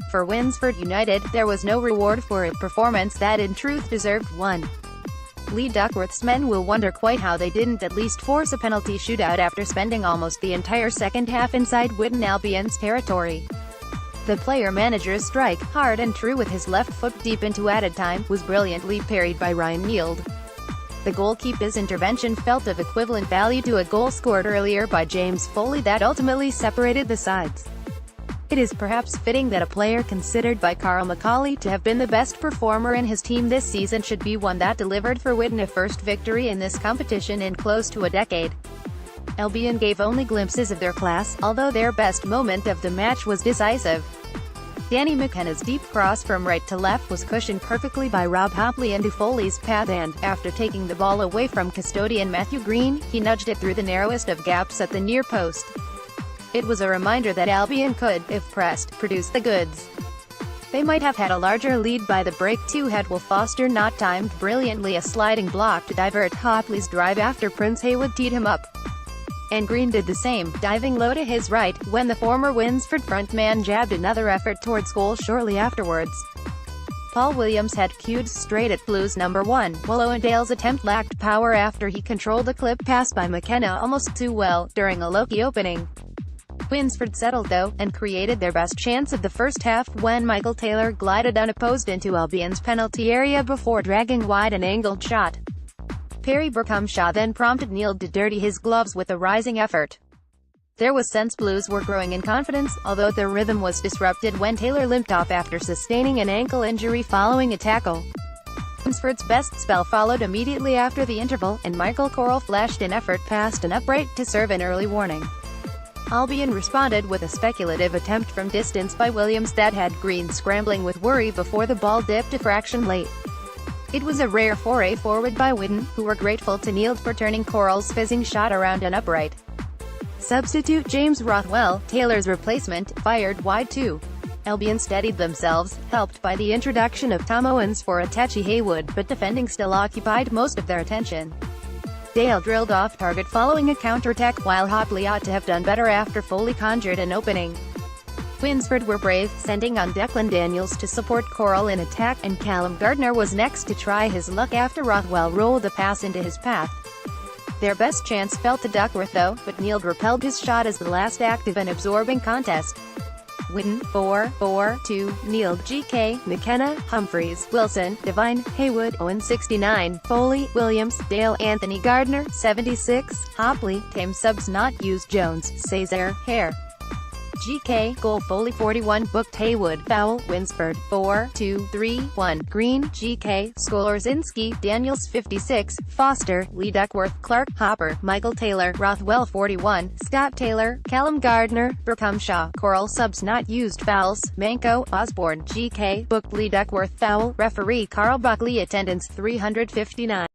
For Winsford United, there was no reward for a performance that in truth deserved one. Lee Duckworth's men will wonder quite how they didn't at least force a penalty shootout after spending almost the entire second half inside Witton Albion's territory. The player-manager's strike, hard and true with his left foot deep into added time, was brilliantly parried by Ryan Neild. The goalkeeper's intervention felt of equivalent value to a goal scored earlier by James Foley that ultimately separated the sides. It is perhaps fitting that a player considered by Carl Macaulay to have been the best performer in his team this season should be one that delivered for Witton a first victory in this competition in close to a decade. Albion gave only glimpses of their class, although their best moment of the match was decisive. Danny McKenna's deep cross from right to left was cushioned perfectly by Rob Hopley into Foley's path and, after taking the ball away from custodian Matthew Green, he nudged it through the narrowest of gaps at the near post. It was a reminder that Albion could, if pressed, produce the goods. They might have had a larger lead by the break too had Will Foster not timed brilliantly a sliding block to divert Hopley's drive after Prince Haywood teed him up. And Green did the same, diving low to his right, when the former Winsford frontman jabbed another effort towards goal shortly afterwards. Paul Williams had cued straight at Blues number 1, while Owendale's attempt lacked power after he controlled a clip pass by McKenna almost too well, during a Loki opening. Winsford settled though, and created their best chance of the first half when Michael Taylor glided unopposed into Albion's penalty area before dragging wide an angled shot. Perry Burcomshaw then prompted Neild to dirty his gloves with a rising effort. There was sense Blues were growing in confidence, although their rhythm was disrupted when Taylor limped off after sustaining an ankle injury following a tackle. Winsford's best spell followed immediately after the interval, and Michael Corral flashed an effort past an upright to serve an early warning. Albion responded with a speculative attempt from distance by Williams that had Green scrambling with worry before the ball dipped a fraction late. It was a rare foray forward by Witton, who were grateful to Neild for turning Corral's fizzing shot around an upright. Substitute James Rothwell, Taylor's replacement, fired wide too. Albion steadied themselves, helped by the introduction of Tom Owens for Atachi Haywood, but defending still occupied most of their attention. Dale drilled off target following a counterattack, while Hopley ought to have done better after Foley conjured an opening. Winsford were brave, sending on Declan Daniels to support Corral in attack, and Callum Gardner was next to try his luck after Rothwell rolled a pass into his path. Their best chance fell to Duckworth though, but Neild repelled his shot as the last active and absorbing contest. Witton, 4-4-2, Neild, GK, McKenna, Humphreys, Wilson, Devine, Haywood, Owen 69, Foley, Williams, Dale, Anthony Gardner, 76, Hopley, Tame subs not used Jones, Cesar, Hare. GK, goal Foley 41, booked Haywood, foul, Winsford, 4-2-3-1, Green, GK, Skolarzinski, Daniels 56, Foster, Lee Duckworth, Clark, Hopper, Michael Taylor, Rothwell 41, Scott Taylor, Callum Gardner, Burcomshaw, Corral subs not used fouls, Manco, Osborne, GK, booked Lee Duckworth, foul, referee Carl Buckley attendance 359.